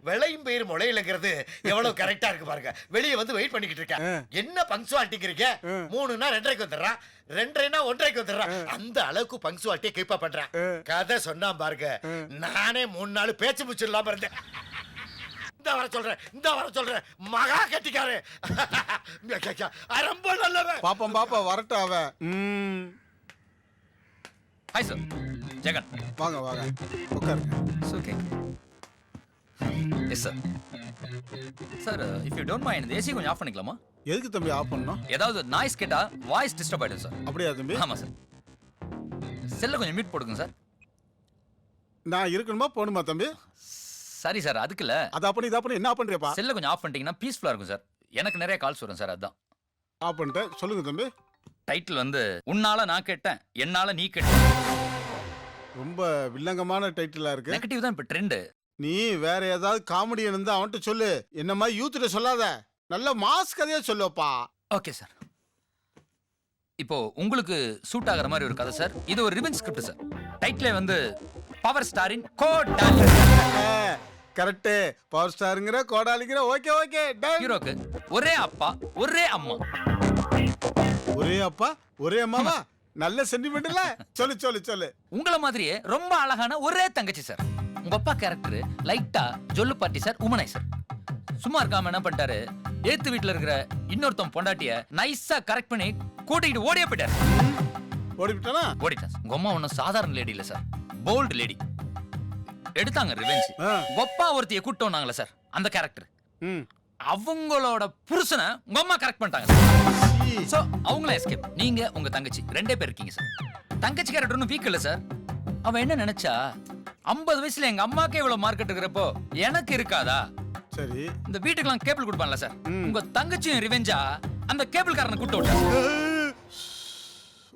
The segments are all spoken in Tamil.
விளையும் பயிர் முளையிலங்கிறது எவ்வளவு கரெக்டா இருக்கு பாருங்க. வெளியே வந்து வெயிட் பண்ணிக்கிட்டு இருக்கேன். என்ன பங்க்சுவாலிட்டிங்கிறீங்க? 3னா 2:30க்கு வந்துடுறான், 2:30னா 1:30க்கு வந்துடுறான். அந்த அளவுக்கு பங்க்சுவாலிட்டியை கீப்பா பண்றேன். கதை சொன்னா பாருங்க, நானே 3 நாள் பேச்சு முச்சிடலாம் இருந்தேன். இந்த வர சொல்றேன் மகா கட்டிக்காரு. ரொம்ப நல்லவன். பாப்பா வரட்டும் அவன். Hi sir, Jagan. வாங்க உட்காருங்க. Okay. Yes sir. Sir, if you don't mind இந்த ஏசி கொஞ்சம் ஆஃப் பண்ணிக்கலாமா? எதுக்கு தம்பி ஆஃப் பண்ணணும்? ஏதாவது நாய்ஸ் கேட்டா வாய்ஸ் டிஸ்டர்ப் ஆயிடும் சார். அப்படியா தம்பி? ஆமா சார். செல்ல கொஞ்சம் மியூட் போடுங்க சார். நான் இருக்கணுமா போகணுமா தம்பி? சரி சார், அதுக்கு இல்ல. அது அப்படி இது அப்படி என்ன பண்றியப்பா? செல்ல கொஞ்சம் ஆஃப் பண்ணிட்டீங்கன்னா பீஸ்ஃபுல்லா இருக்கும் சார். எனக்கு நிறைய கால்ஸ் வரும் சார், அதான். ஆஃப் பண்ணிட்டேன். சொல்லுங்க தம்பி. டைட்டில் வந்து உன்னால நான் கேட்டேன், என்னால நீ கேட்ட. ரொம்ப வில்லங்கமான டைட்டிலா இருக்கு. நெகட்டிவ் தான் இப்ப ட்ரெண்ட். நீ வேற ஏதாவது காமெடி இருந்தா அவன்கிட்ட சொல்லு. என்ன மாதிரி யூத்ட்ட சொல்லாத. நல்ல மாஸ் கதையா சொல்லுப்பா. Okay sir. இப்போ உங்களுக்கு சூட் ஆகிற மாதிரி ஒரு கதை சார். இது ஒரு ரிவெஞ்ச் ஸ்கிரிப்ட் சார். டைட்டிலே வந்து பவர் ஸ்டாரின் கோடாலி. கரெக்ட். பவர் ஸ்டாருங்கற கோடாலிங்கற. Okay done. ஹீரோக்கு ஒரே அப்பா ஒரே அம்மா. ஒரே அப்பா ஒரே அம்மாவா? நல்ல சென்டிமென்ட்ல. சொல்லு. உங்கள மாதிரியே ரொம்ப அழகான ஒரே தங்கச்சி சார். உங்க அப்பா கேரக்டர் லைட்டா ஜொல்லு பார்ட்டி சார், உமனாய் சார். சும்மா இருக்காம என்ன பண்ணிட்டாரு, ஏத்து வீட்டுல இருக்கிற இன்னொருத்தன் பொண்டாட்டிய நைஸா கரெக்ட் பண்ணி கூட்டிட்டு ஓடியே போயிட்டாரு. ஓடிட்டானா? ஓடிட்டான். உங்க அம்மா ஒன்னும் சாதாரண லேடி இல்ல சார், போல்டு லேடி. எடுத்தாங்க ரிவெஞ்ச். கொப்பா ஒருத்திய கூட்டு வந்தாங்களே சார், அந்த கேரக்டர். அவங்களோட புருஷனை உங்க அம்மா கரெக்ட் பண்ணிட்டாங்க. சோ அவங்கள எஸ்கேப். நீங்க உங்க தங்கச்சி 2 பேர் இருக்கீங்க சார். தங்கச்சி கேரக்டர் ஒன்னும் வீக் இல்ல சார். அவ என்ன நினைச்சா, 50 வயசுல எங்க அம்மாக்கே இவ்வளவு மார்க்கெட் இருக்கிறப்போ எனக்கு இருக்காதா? சரி. இந்த வீட்டுக்குலாம் கேபிள் கொடுப்பான்ல சார், உங்க தங்கச்சியும் ரிவெஞ்சா அந்த கேபிள் காரனை கூட்டு விட்டா.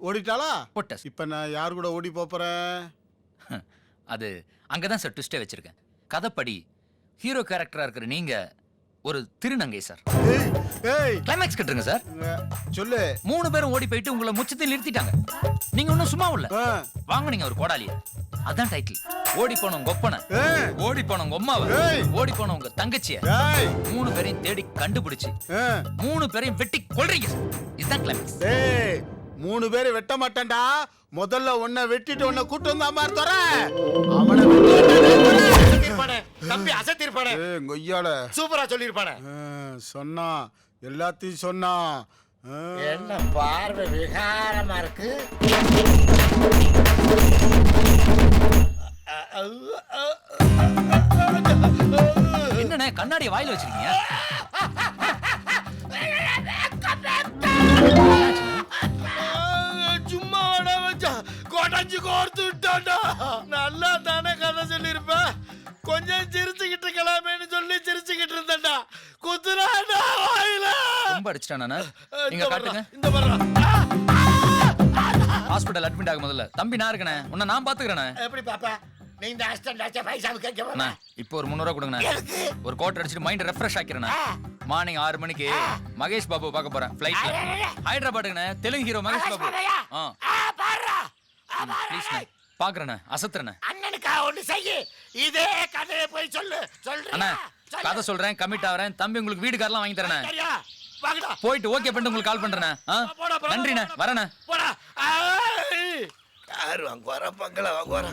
ஓடிட்டாளா? போட்ட. இப்ப நான் யார் கூட ஓடி போறேன்? அது அங்கதான் சார் ட்விஸ்டே வச்சிருக்கேன். கதைப்படி ஹீரோ கேரக்டரா இருக்கிற நீங்க ஒரு திருநங்கை சார். Climax கட்டுருங்க sir. சொல்லு. 3 பேரும் ஓடி போயிட்டு உங்களை முச்சத்தில் நிறுத்திட்டாங்க. நீங்க ஒன்னும் சும்மா இல்ல, வாங்க நீங்க ஒரு கோடாலிய. அதான் டைட்டில். ஓடி போனவங்க ஒப்பனை, ஓடி போனவங்க அம்மாவை, ஓடி போனவங்க தங்கச்சிய 3 பேரையும் தேடி கண்டுபிடிச்சு 3 பேரையும் வெட்டி கொல்றீங்க. இதுதான் கிளைமேக்ஸ். 3 பேரை வெட்ட மாட்டேன்டா. முதல்ல உன்னை வெட்டிட்டு உன்னை கூட்டு வந்தா மாதிரி தர. அவனை வெட்டிருப்பானே தம்பி, அசத்திருப்பானே. கொய்யால சூப்பரா சொல்லிருப்பானே. சொன்னா எல்லாத்தையும் சொன்னா. என்ன பார்வை விகாரமா இருக்கு. என்னண்ணே கண்ணாடியை வாயில வச்சிருக்கீங்க? சும்மா வச்சா கொடைஞ்சு கோர்த்து விட்டாண்டா. நல்லா தானே கதை சொல்லிருப்பேன். கொஞ்சம் சிரிச்சுக்கிட்டு இருக்கலாமேன்னு சொல்லி சிரிச்சுக்கிட்டு இருந்தேன்டா. குத்துறாண்டா வாயில. ரொம்ப அடிச்சிட்டானா? நீங்க காட்டுங்க. இந்த வர்றா. ஹாஸ்பிடல் அட்மிட் ஆக முதல்ல. தம்பி நான் இருக்கனே, உன்னை நான் பாத்துக்கிறேனே. எப்படி பாப்பா? நீ இந்த அசிஸ்டன்ட் ஆச்சே பைசா கேட்க. இப்போ ஒரு 300 ரூபாய் கொடுங்கண்ணே. ஒரு கோட் அடிச்சிட்டு மைண்ட் ரெஃப்ரெஷ் ஆக்கிறேன். மார்னிங் 6 மணிக்கு மகேஷ் பாபு பார்க்க போறேன் ஃளைட்ல. ஹைதராபாத்துக்குண்ணே. தெலுங்கு ஹீரோ மகேஷ் பாபு. ப்ளீஸ் பாக்குறேண்ணே, அசத்துறேண்ணே. அண்ணனுக்கா ஒண்ணு செய்யு. இதே கதையை போய் சொல்லு. அண்ணா கதை சொல்றேன், கமிட் ஆகிறேன். தம்பி உங்களுக்கு வீடு கார்லாம் வாங்கி தரேன். போயிட்டு ஓகே பண்ணிட்டு உங்களுக்கு கால் பண்றேண்ணே. நன்றிண்ணே, வரேண்ணே. போடா. யாரு வாங்க வர பங்களா வாங்க வர.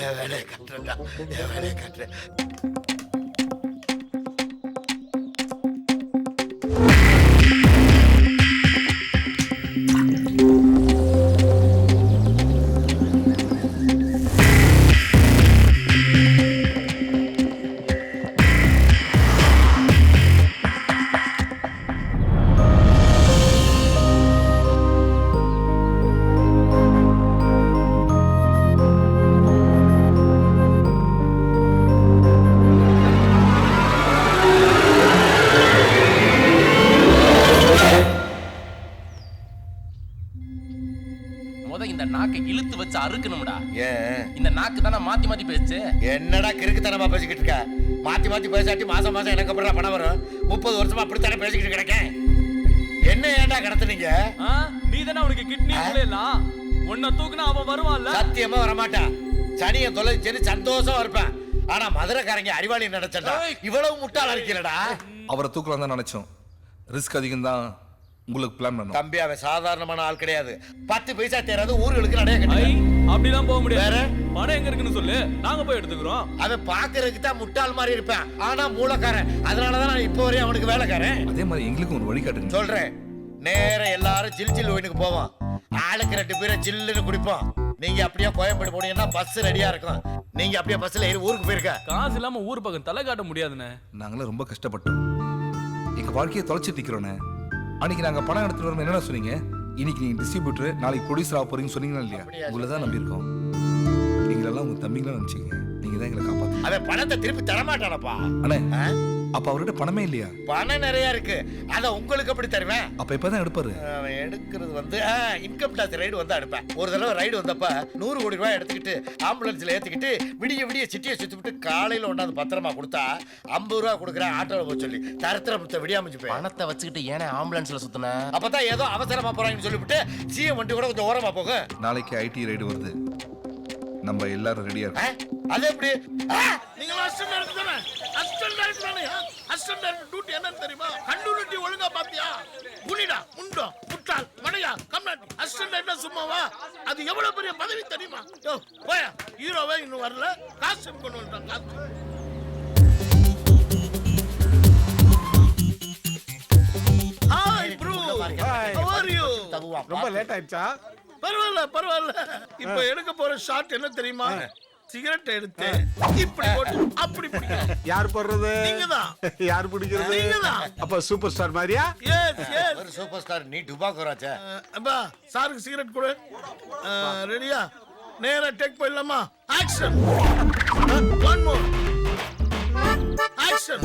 என் வேலையை கட்டுறேன்டா, என் வேலையை கட்டுறேன். இந்த நாக்கை இழுத்து வச்சு அறுக்கணும்டா. ஏன் இந்த நாக்கு தானே மாத்தி மாத்தி பேச்சு. என்னடா கிறுக்குத்தனமா பேசிக்கிட்டு இருக்க? மாத்தி பேசாட்டி மாசம் எனக்கு அப்புறம் பணம் வரும். 30 வருஷமா அப்படித்தானே பேசிக்கிட்டு கிடக்கேன். என்ன ஏன்டா கடத்துனீங்க? நீ தானே அவனுக்கு கிட்னி இல்லையா? உன்னை தூக்குனா அவன் வருவான்ல. சத்தியமா வரமாட்டான். சனியை தொலைச்சேன்னு சந்தோஷமா இருப்பேன். ஆனா மதுரைக்காரங்க அறிவாளி நினைச்சா இவ்வளவு முட்டாளா இருக்கலடா. அவரை தூக்கலாம் தான் நினைச்சோம். ரிஸ்க் அதிகம் தான். உங்களுக்கு பிளான் பண்ணோம். தம்பி அவன் சாதாரணமான ஆள் கிடையாது. 10 பைசா தேராது ஊர்களுக்கு நடைய ஐ கட்டி. அப்படிலாம் போக வேற? முடியாது. பணம் எங்க இருக்குன்னு சொல்லு, நாங்க போய் எடுத்துக்கிறோம். அவன் பாக்குறதுக்கு தான் முட்டாள் மாதிரி இருப்பான், ஆனா மூலக்காரன். அதனாலதான் நான் இப்போ வரையும் அவனுக்கு வேலைக்காரன். அதே மாதிரி எங்களுக்கும் ஒரு வழி காட்டுங்க. சொல்றேன், நேர எல்லாரும் ஜில் ஜில் ஒயினுக்கு போவோம். ஆளுக்கு 2 பேரை ஜில்லுன்னு குடிப்போம். நீங்க அப்படியே கோயம்பேடு போனீங்கன்னா பஸ் ரெடியா இருக்கும். நீங்க அப்படியே பஸ்ல ஏறி ஊருக்கு போயிருக்க. காசு இல்லாம ஊர் பக்கம் தலை காட்ட முடியாதுண்ணே. நாங்களாம் ரொம்ப கஷ்டப்பட்டோம். எங்க வாழ்க்கையை தொலைச்சிட்டு நிக்கிறோண்ணே. அன்னைக்கு நாங்க பணம் எடுத்துட்டு வரோம். என்னென்ன சொன்னீங்க? இன்னைக்கு நீங்க டிஸ்ட்ரிபியூட்டர், நாளைக்கு ப்ரொடியூசர் ஆக போறீங்கன்னு சொன்னீங்களா இல்லையா? உங்களை தான் நம்பி இருக்கோம். நீங்களெல்லாம் உங்க தம்பிங்களா நினைச்சீங்க. நீங்க தான் எங்களை காப்பாத்து. அவன் பணத்தை திருப்பி தரமாட்டானப்பா. அண்ணே, அப்ப அவர்கிட்ட பணமே இல்லையா? பணம் நிறைய இருக்கு, அத உங்களுக்கு எப்படி தருவேன்? அப்ப இப்பதான் எடுப்பாரு. அவன் எடுக்கிறது வந்து இன்கம் டாக்ஸ் ரைடு வந்து எடுப்பேன். ஒரு தடவை ரைடு வந்தப்ப 100 கோடி ரூபாய் எடுத்துக்கிட்டு ஆம்புலன்ஸ்ல ஏத்திக்கிட்டு விடிய விடிய சிட்டியை சுத்தி விட்டு காலையில ஒண்ணாந்து பத்திரமா கொடுத்தா 50 ரூபா கொடுக்குறேன் ஆட்டோல போய் சொல்லி தரத்திரத்தை விடியாமச்சு போய் பணத்தை வச்சுக்கிட்டு ஏன்னா ஆம்புலன்ஸ்ல சுத்தின? அப்பதான் ஏதோ அவசரமா போறாங்கன்னு சொல்லிவிட்டு சிஎம் வண்டி கூட கொஞ்சம் ஓரமா போகும். நாளைக்கு ஐடி ரைடு வருது. நம்ம எல்லாரும் ரெடியா இருக்கோம். அது எப்படி? நீங்க அசிஸ்டன்ட் டைரக்டர் தானே? அசிஸ்டன்ட் டைரக்டர் தானே? அசிஸ்டன்ட் டைரக்டர் டியூட்டி என்னன்னு தெரியுமா? கண்டுபிடி ஒழுங்கா பாத்தியா? புனிடா முண்டோ முட்டாள் மடையா கம்னாட்டி. அசிஸ்டன்ட் டைரக்டர் சும்மாவா? அது எவ்வளவு பெரிய பதவி தெரியுமா? யோ போயா, ஹீரோவே இன்னும் வரல, காஸ்டியூம் கொண்டு வந்துட்டான். Costume. Hi bro, how are you? ரொம்ப லேட் ஆயிடுச்சா? பரவாயில்ல பரவாயில்ல. இப்ப எடுக்க போற ஷாட் என்ன தெரியுமா? சிகரெட் எடுத்து இப்படி போட்டு அப்படி பிடிக்கணும். யார் போடுறது? நீங்கதான். யார் பிடிக்கிறது? நீங்கதான். அப்ப சூப்பர் ஸ்டார் மாதிரியா? Yes yes. ஒரு சூப்பர் ஸ்டார் நீ டுபாக்குறாச்சே. அப்பா சாருக்கு சிகரெட் கொடு. ரெடியா? நேரா டேக் போயிடலாமா? Action. One more action.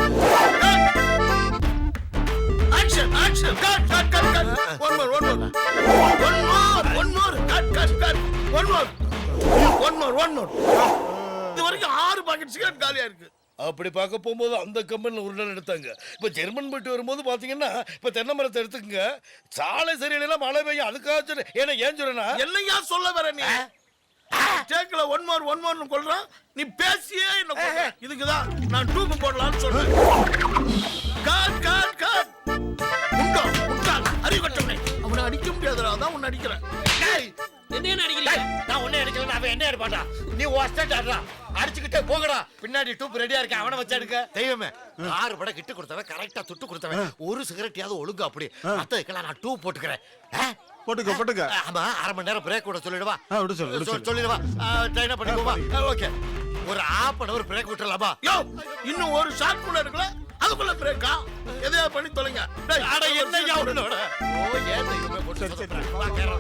Action action. Cut cut cut cut. One more one more one more one more. Cut cut cut. One more one more one more. இது வரைக்கும் 6 பாக்கெட் சிகரெட் காலியா இருக்கு. அப்படி பார்க்க போகும்போது அந்த கம்பெனியில் ஒரு நாள் எடுத்தாங்க. இப்போ ஜெர்மன் போயிட்டு வரும்போது பார்த்தீங்கன்னா இப்போ தென்னை மரத்தை எடுத்துக்கங்க. சாலை சரியில்லைன்னா மழை பெய்யும். அதுக்காக ஏன்னா ஏன் சொல்றேன்னா என்னையா சொல்ல வர நீ? டேக்ல ஒன் மோர்னு கொள்றான். நீ பேசியே என்ன கொல்ற. இதுக்குதான் நான் டூக்கு போடலாம்னு சொல்றேன். God God God. முண்டோ முட்டாள் அறிவட்டவனே. அவனை அடிக்க முடியாதுடா, அதான் உன்னை அடிக்கிறேன். டேய், என்ன அடிக்கிறீங்க? நான் உன்னை அடிக்கல, அவன் என்ன அடிப்பான்டா? நீ ஒஸ்டட் ஆடுறா. அடிச்சுக்கிட்டே போகடா. பின்னாடி டூப் ரெடியா இருக்க, அவனை வச்சு எடுக்க. தெய்வமே, 6 படம் கிட்டு கொடுத்தவன், கரெக்டா துட்டு கொடுத்தவன், ஒரு சிகரெட்யாவது ஒழுங்கு அப்படி. மத்ததுக்கெல்லாம் நான் டூப் போட்டுக்கிறேன். போட்டுக்க போட்டுக்க. ஆமா, 1/2 மணி நேரம் பிரேக் கூட சொல்லிடுவா. விடு சொல்லு. சொல்லிடுவா. ட்ரைனா பண்ணிக்கோமா? ஓகே, ஒரு 1/2 hour பிரேக் விட்டுறலாமா? யோ, இன்னும் ஒரு ஷாட் கூட இருக்குல, அதுக்குள்ள பிரேக்கா? எதையா பண்ணி தொலைங்க. டேய், அட என்னையா உன்னோட? ஓ, ஏன் தெய்வமே போட்டு சொல்றேன். வா கேரளா.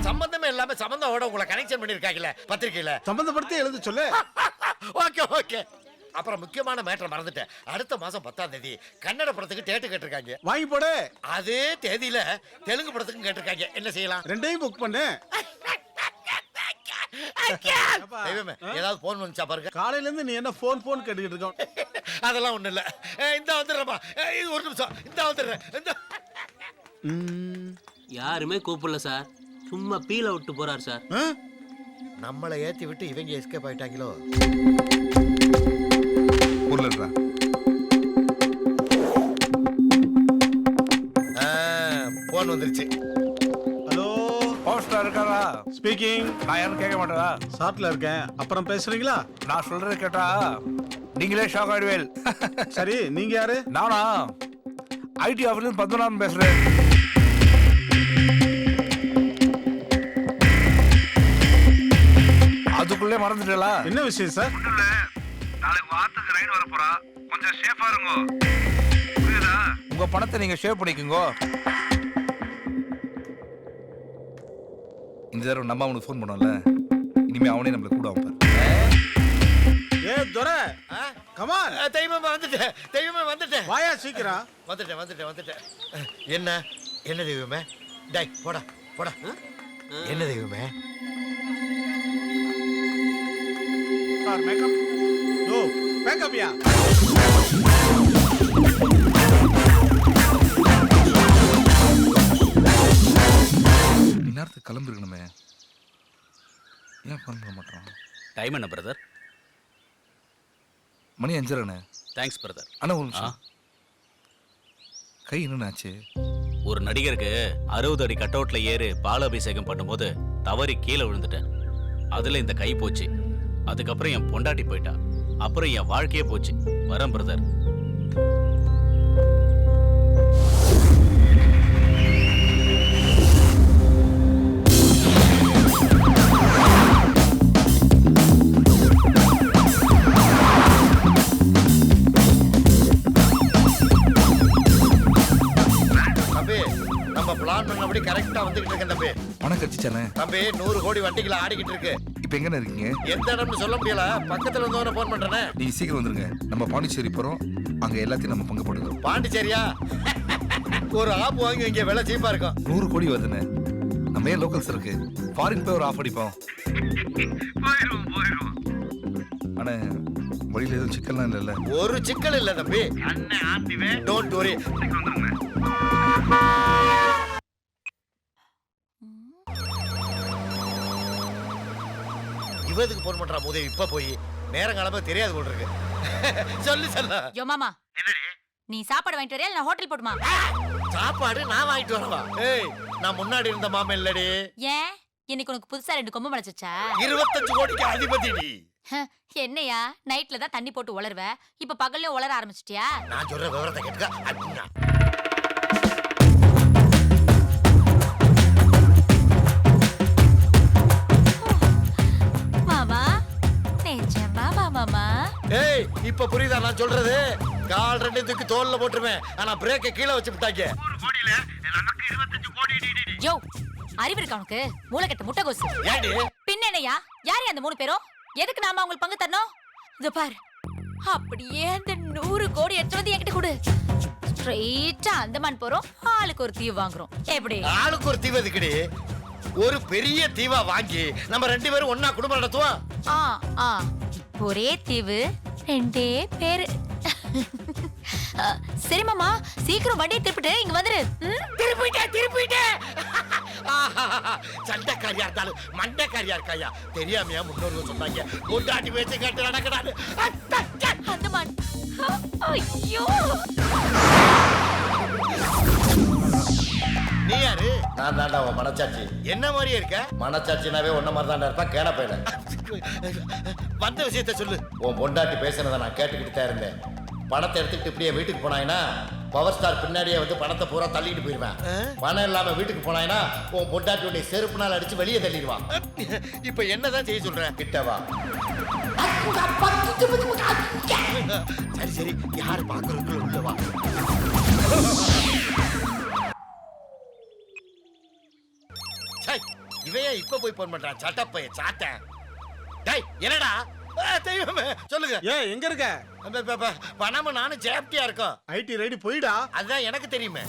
சம்பந்தமே இல்லாம சம்பந்தோட உங்களை கனெக்ஷன் பண்ணிருக்காங்கல்ல பத்திரிக்கையில. சம்பந்தப்படுத்தி எழுத சொல்லு. Okay okay. அப்புறம் முக்கியமான மேட்டர் மறந்துட்டேன். அடுத்த மாசம் 10ஆம் தேதி கன்னட படத்துக்கு டேட்டு கேட்டிருக்காங்க. வாங்கி போடு. அதே தேதியில தெலுங்கு படத்துக்கும் கேட்டிருக்காங்க. என்ன செய்யலாம்? ரெண்டையும் புக் பண்ணு. தெய்வமே, ஏதாவது போன் வந்துச்சா பாருங்க. காலையில இருந்து நீ என்ன போன் கேட்டுக்கிட்டு இருக்க? அதெல்லாம் ஒண்ணு இல்ல. இந்த வந்துடுறப்பா. இது ஒரு நிமிஷம். இந்த வந்துடுறேன். இந்த யாருமே கூப்பிடல சார், சும்மா பீல விட்டு போறாரு சார். நம்மளை ஏத்தி விட்டு இவங்க எஸ்கேப் ஆயிட்டாங்களோ? பொருள்றா. போன் வந்துருச்சு. ஹலோ, போஸ்டர் இருக்காரா? ஸ்பீக்கிங். நான் யாரும் கேட்க மாட்டேறா. ஷார்ட்ல இருக்கேன், அப்புறம் பேசுறீங்களா? நான் சொல்றது கேட்டா நீங்களே ஷாக் ஆயிடுவேல். சரி, நீங்க யாரு? நானா ஐடி ஆஃபீஸ்ல பத்மநாபன் பேசுறேன். அதுக்குள்ளே மறந்துட்டா? என்ன விஷயம் சார்? நாளைக்கு வாரத்துக்கு ரைடு வர போறா, கொஞ்சம் சேஃபா இருங்க. புரியுதா? உங்க பணத்தை நீங்க சேவ் பண்ணிக்கோங்க. இந்த தடவை நம்ம அவனுக்கு ஃபோன் பண்ணோம்ல, இனிமே அவனே நம்மள கூட வைப்பார். ஏ துரை, கமான். தெய்வமே வந்துட்டேன். தெய்வமே வந்துட்டேன். வாயா சீக்கிரம். வந்துட்டேன். என்ன என்ன தெய்வமே? டேய் போடா போடா. என்ன தெய்வமே? Sir makeup. யோ, மேக்கப் யா. இந்நேரத்துக்கு கிளம்பிருக்கணுமே, ஏன் ஃபோன் பண்ண மாட்டோம்? டைம் என்ன பிரதர்? மணி 5:30. Thanks brother. அண்ணா ஒரு நிமிஷம். கை என்னன்னாச்சு? ஒரு நடிகருக்கு 60 அடி கட் அவுட்ல ஏறு பாலாபிஷேகம் பண்ணும்போது தவறி கீழே விழுந்துட்டேன். அதுல இந்த கை போச்சு. அதுக்கப்புறம் என் பொண்டாட்டி போயிட்டா. அப்புறம் என் வாழ்க்கையே போச்சு. வரேன் பிரதர். தம்பி நம்ம பிளான் பண்ணபடி கரெக்டா வந்துகிட்டு இருக்கேன் தம்பி. பணம் கட்சிச்சானே. தம்பி 100 கோடி வண்டிகளை ஆடிக்கிட்டு இருக்கு. இப்போ எங்கண்ணே இருக்கீங்க? எந்த இடம்னு சொல்ல முடியல. பக்கத்துல இருந்தவன போன் பண்றேனே. நீங்க சீக்கிரம் வந்துருங்க. நம்ம பாண்டிச்சேரி போறோம். அங்க எல்லாத்தையும் நம்ம பங்கு போட்டுக்கிறோம். பாண்டிச்சேரியா? ஒரு ஆப் வாங்கி இங்க விலை சீப்பா இருக்கும். 100 கோடி வருதுண்ணே. நம்ம ஏன் லோக்கல்ஸ் இருக்கு, ஃபாரின் போய் ஒரு ஆஃப் அடிப்போம். அண்ணே வழியில எதுவும் சிக்கல்லாம் இல்லைல்ல? ஒரு சிக்கல் இல்ல தம்பி. அண்ணன் ஆண்டிவே டோன்ட் வரி. இவதுக்கு போன் பண்றா முதல் இப்ப போய் நேரம் காலமா தெரியாது போல் இருக்கு. சொல்லு சொல்ல. யோ மாமா, நீ சாப்பாடு வாங்கிட்டு வரியா இல்ல ஹோட்டல் போடுமா? சாப்பாடு நான் வாங்கிட்டு வரவா? ஏய், நான் முன்னாடி இருந்த மாமா இல்லடி. ஏன் இன்னைக்கு உனக்கு புதுசா 2 கொம்பு முளைச்சா? 25 கோடிக்கு அதிபதி நீ. என்னையா நைட்ல தான் தண்ணி போட்டு உளருவ, இப்ப பகல்ல உளர ஆரம்பிச்சிட்டியா? நான் சொல்ற விவரத்தை கேட்டுக்க. அப்படின்னா மாமா நிஜமா மாமா? ஏய், இப்ப புரியுதா நான் சொல்றது? கால் 2 தூக்கி தோல்ல போட்டுருவேன். ஆனா பிரேக்க கீழே வச்சு விட்டாங்க. 100 கோடியில நமக்கு 25 கோடி. யோ, அறிவு இருக்கா உனக்கு? மூளைக்கட்ட முட்டைகோசு. ஏடி? பின்ன என்னையா? யாரு அந்த 3 பேரும்? எதுக்கு நாம அவங்களுக்கு பங்கு தரணும்? இதோ பாரு, அப்படியே அந்த 100 கோடி எடுத்து வந்து என்கிட்ட கொடு. ஸ்ட்ரெயிட்டா அந்தமான் போறோம், ஆளுக்கு ஒரு தீவு வாங்குறோம். எப்படி? ஆளுக்கு ஒரு தீவு எதுக்குடி? ஒரு பெரிய தீவா வாங்கி நம்ம 2 பேரும் ஒண்ணா குடும்பம் நடத்துவோம். ஆ ஆ, ஒரே தீவு 2 பேரு. சரி மாமா, சீக்கிரம் வண்டியை திருப்பிட்டு இங்க வந்துரு. திருப்பிட்டே. சண்டைக்காரியா இருந்தாலும் மண்டைக்காரியா இருக்காயா? தெரியாமையா முன்னோர்கள் சொன்னாங்க, கொண்டாட்டி வச்சு கட்டு நடக்கிறாரு. அந்தமான். ஐயோ, நீ யாரு? நான் தாண்டா உன் மனச்சாட்சி. என்ன மாதிரியே இருக்க? மனச்சாட்சினாவே ஒன்ன மாதிரி தாண்டா இருப்பா. கேட போயில வந்த விஷயத்த சொல்லு. உன் பொண்டாட்டி பேசுனதை நான் கேட்டுக்கிட்டு தான் இருந்தேன். பணத்தை எடுத்துக்கிட்டு இப்படியே வீட்டுக்கு போனாயினா பவர் ஸ்டார் பின்னாடியே வந்து பணத்தை பூரா தள்ளிட்டு போயிருவேன். பணம் இல்லாம வீட்டுக்கு போனாயினா உன் பொண்டாட்டியுடைய செருப்புனால அடிச்சு வெளியே தள்ளிடுவான். இப்ப என்னதான் செய்ய சொல்றேன்? கிட்டவா. சரி சரி, யாரு பாக்குறதுக்குள்ள உள்ளவா. இவையா இப்ப போய் போன் பண்றான்? சட்டப்பைய சாட்டேன். டேய் என்னடா? தெய்வமே சொல்லுங்க. ஏய் எங்க இருக்க? பணம் நானும் சேஃப்டியா இருக்கோம். ஐடி ரைடு போயிடா. அதுதான் எனக்கு தெரியுமே.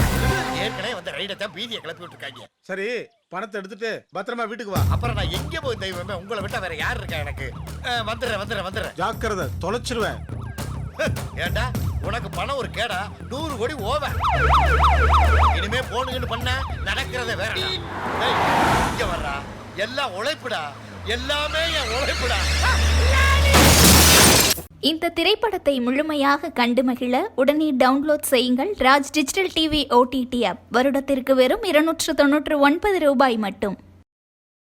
ஏற்கனவே வந்து ரைடை தான் பீதியை கிளப்பி விட்டுருக்காங்க. சரி, பணத்தை எடுத்துட்டு பத்திரமா வீட்டுக்கு வா. அப்புறம் நான் எங்க போய் தெய்வமே? உங்களை விட்டா வேற யார் இருக்கா எனக்கு? வந்துடுறேன். ஜாக்கிரதை, தொலைச்சிருவேன். ஏண்டா உனக்கு பணம் ஒரு கேடா? 100 கோடி ஓவ. இனிமே போனுங்கன்னு பண்ண நடக்கிறத வேற. இங்க வர்றா, எல்லாம் உழைப்புடா, எல்லாமே என் உழைப்புடா. இந்த திரைப்படத்தை முழுமையாக கண்டு மகிழ உடனே டவுன்லோட் செய்யுங்கள் Raj digital TV OTT app. வருடத்திற்கு வெறும் 299 ரூபாய் மட்டும்.